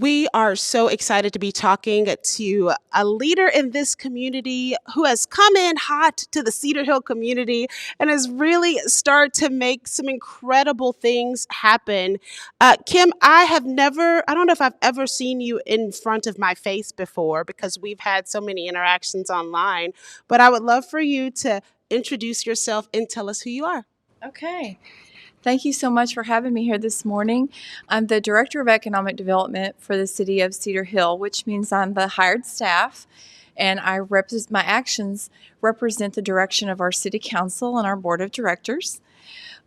We are so excited to be talking to a leader in this community who has come in hot to the Cedar Hill community and has really started to make some incredible things happen. Kim, I don't know if I've ever seen you in front of my face before because we've had so many interactions online, but I would love for you to introduce yourself and tell us who you are. Okay. Thank you so much for having me here this morning. I'm the Director of Economic Development for the City of Cedar Hill, which means I'm the hired staff, and my actions represent the direction of our City Council and our Board of Directors.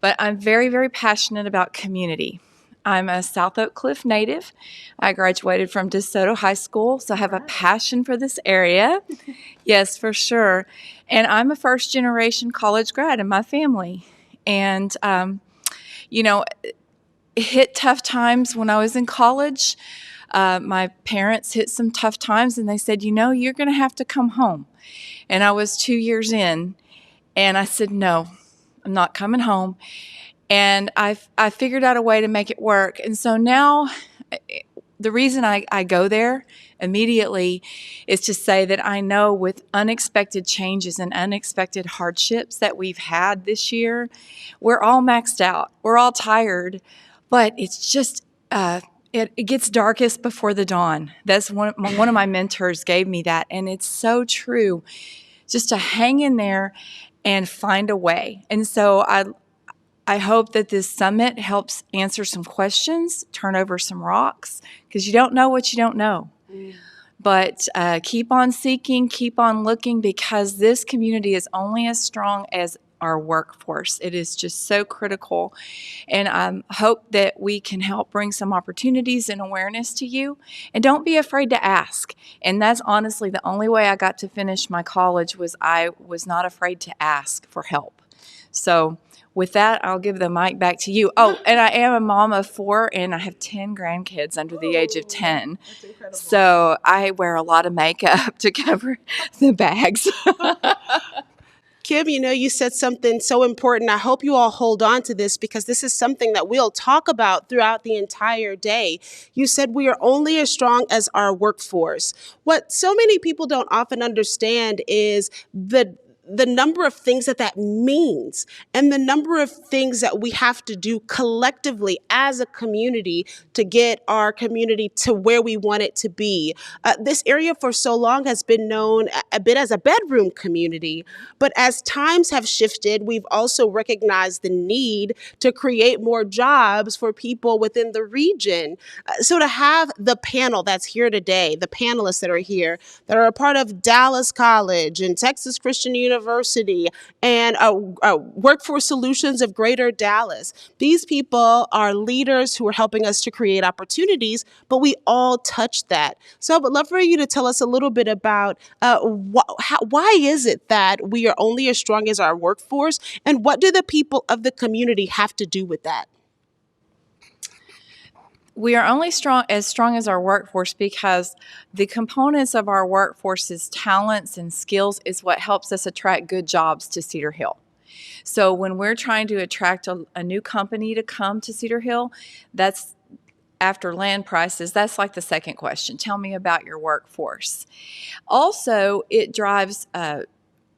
But I'm very, very passionate about community. I'm a South Oak Cliff native. I graduated from DeSoto High School, so I have a passion for this area. Yes, for sure. And I'm a first-generation college grad in my family. And you know, hit tough times when I was in college. My parents hit some tough times and they said, you're going to have to come home. And I was 2 years in and I said, no, I'm not coming home. And I figured out a way to make it work. And so now the reason I go there immediately is to say that I know with unexpected changes and unexpected hardships that we've had this year, we're all maxed out. We're all tired, but it's just, it gets darkest before the dawn. That's one of my mentors gave me that, and it's so true. Just to hang in there and find a way. And so I hope that this summit helps answer some questions, turn over some rocks, because you don't know what you don't know. But keep on seeking, keep on looking, because this community is only as strong as our workforce. It is just so critical. And I hope that we can help bring some opportunities and awareness to you. And don't be afraid to ask. And that's honestly the only way I got to finish my college was I was not afraid to ask for help. So with that, I'll give the mic back to you. Oh, and I am a mom of 4, and I have 10 grandkids under the age of 10. So I wear a lot of makeup to cover the bags. Kim, you said something so important. I hope you all hold on to this because this is something that we'll talk about throughout the entire day. You said we are only as strong as our workforce. What so many people don't often understand is the number of things that means and the number of things that we have to do collectively as a community to get our community to where we want it to be. This area for so long has been known a bit as a bedroom community, but as times have shifted, we've also recognized the need to create more jobs for people within the region. So to have the panel that's here today, the panelists that are here, that are a part of Dallas College and Texas Christian University and Workforce Solutions of Greater Dallas. These people are leaders who are helping us to create opportunities, but we all touch that. So I would love for you to tell us a little bit about why is it that we are only as strong as our workforce, and what do the people of the community have to do with that? We are only strong as our workforce because the components of our workforce's talents and skills is what helps us attract good jobs to Cedar Hill. So when we're trying to attract a new company to come to Cedar Hill, that's after land prices, that's like the second question. Tell me about your workforce. Also, it drives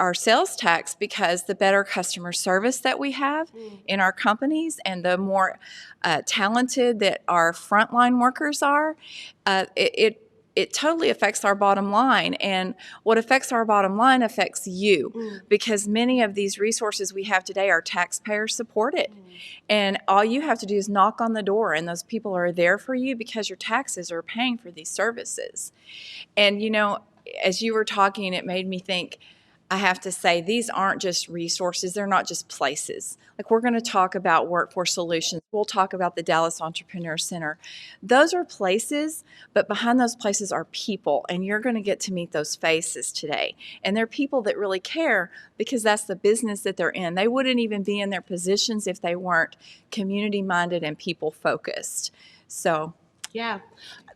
our sales tax because the better customer service that we have in our companies and the more talented that our frontline workers are, it totally affects our bottom line. And what affects our bottom line affects you because many of these resources we have today are taxpayer supported. And all you have to do is knock on the door and those people are there for you because your taxes are paying for these services. And as you were talking, it made me think, I have to say, these aren't just resources. They're not just places. Like we're going to talk about Workforce Solutions. We'll talk about the Dallas Entrepreneur Center. Those are places, but behind those places are people, and you're going to get to meet those faces today. And they're people that really care because that's the business that they're in. They wouldn't even be in their positions if they weren't community-minded and people-focused. So, yeah,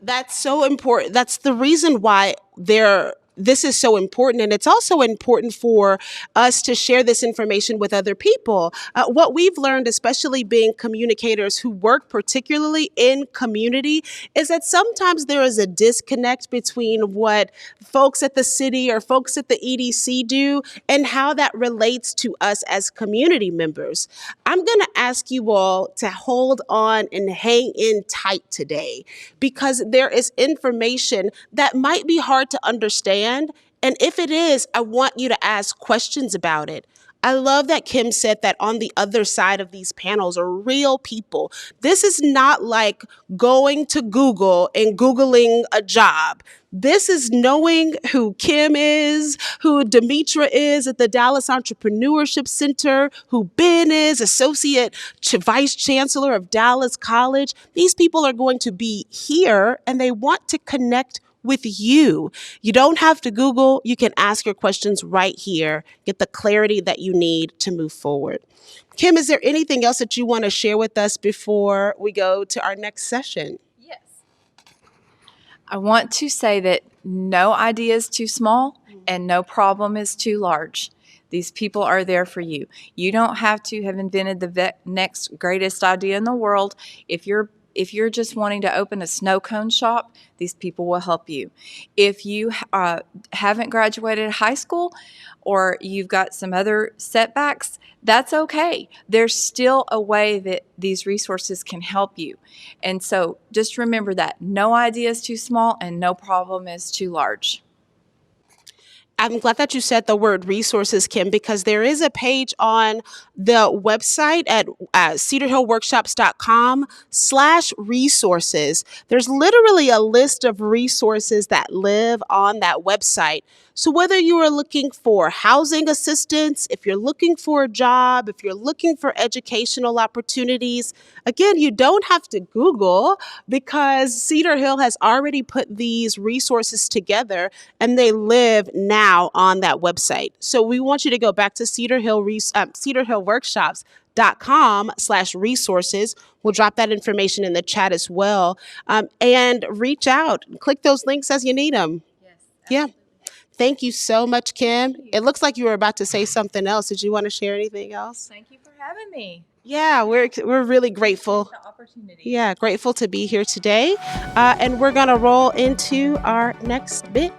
that's so important. That's the reason why they're this is so important. And it's also important for us to share this information with other people. What we've learned, especially being communicators who work particularly in community, is that sometimes there is a disconnect between what folks at the city or folks at the EDC do and how that relates to us as community members. I'm going to ask you all to hold on and hang in tight today because there is information that might be hard to understand. And if it is, I want you to ask questions about it. I love that Kim said that on the other side of these panels are real people. This is not like going to Google and Googling a job. This is knowing who Kim is, who Demetra is at the Dallas Entrepreneurship Center, who Ben is, Associate Vice Chancellor of Dallas College. These people are going to be here and they want to connect with you. You don't have to Google. You can ask your questions right here, get the clarity that you need to move forward. Kim, is there anything else that you want to share with us before we go to our next session? Yes. I want to say that no idea is too small and no problem is too large. These people are there for you. You don't have to have invented the next greatest idea in the world. If you're just wanting to open a snow cone shop, these people will help you. If you haven't graduated high school or you've got some other setbacks, that's okay. There's still a way that these resources can help you. And so just remember that no idea is too small and no problem is too large. I'm glad that you said the word resources, Kim, because there is a page on the website at cedarhillworkshops.com/resources. There's literally a list of resources that live on that website. So whether you are looking for housing assistance, if you're looking for a job, if you're looking for educational opportunities, again, you don't have to Google because Cedar Hill has already put these resources together and they live now on that website. So we want you to go back to cedarhillworkshops.com/resources. We'll drop that information in the chat as well. And reach out, click those links as you need them. Yes. Yeah. Thank you so much, Kim. It looks like you were about to say something else. Did you want to share anything else? Thank you for having me. Yeah, we're really grateful. The opportunity. Yeah, grateful to be here today. And we're going to roll into our next bit.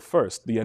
First, the